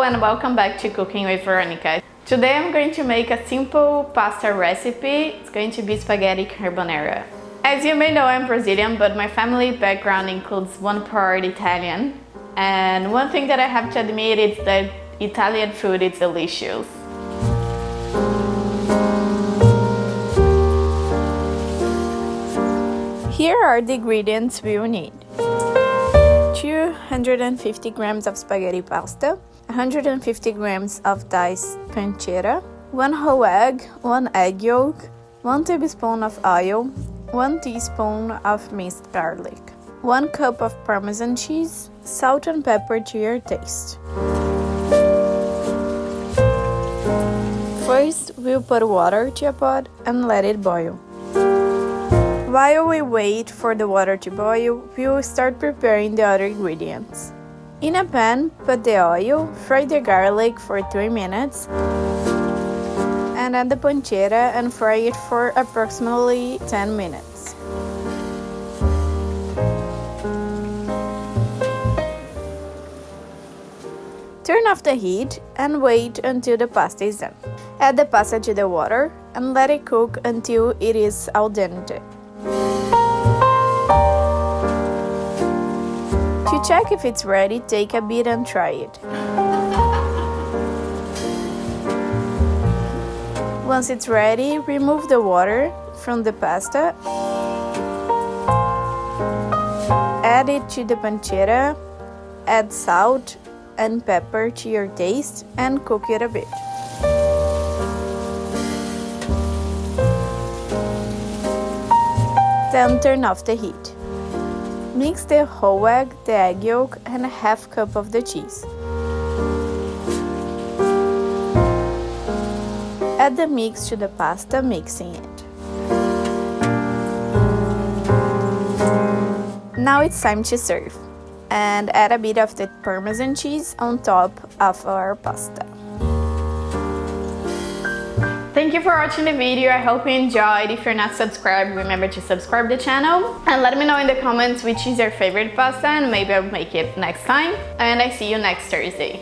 and welcome back to Cooking with Veronica. Today I'm going to make a simple pasta recipe. It's going to be spaghetti carbonara. As you may know, I'm Brazilian, but my family background includes one part Italian. And one thing that I have to admit is that Italian food is delicious. Here are the ingredients we will need. 250 grams of spaghetti pasta, 150 grams of diced pancetta, 1 whole egg, 1 egg yolk, 1 tablespoon of oil, 1 teaspoon of minced garlic, 1 cup of Parmesan cheese, salt and pepper to your taste. First, we'll put water to a pot and let it boil. While we wait for the water to boil, we will start preparing the other ingredients. In a pan, put the oil, fry the garlic for 3 minutes, and add the pancetta and fry it for approximately 10 minutes. Turn off the heat and wait until the pasta is done. Add the pasta to the water and let it cook until it is al dente. To check if it's ready, take a bit and try it. Once it's ready, remove the water from the pasta, add it to the pancetta, add salt and pepper to your taste, and cook it a bit. Then turn off the heat. Mix the whole egg, the egg yolk, and a half cup of the cheese. Add the mix to the pasta, mixing it. Now it's time to serve, and add a bit of the Parmesan cheese on top of our pasta. Thank you for watching the video. I hope you enjoyed. If you're not subscribed, remember to subscribe to the channel and let me know in the comments which is your favorite pasta and maybe I'll make it next time. And I see you next Thursday.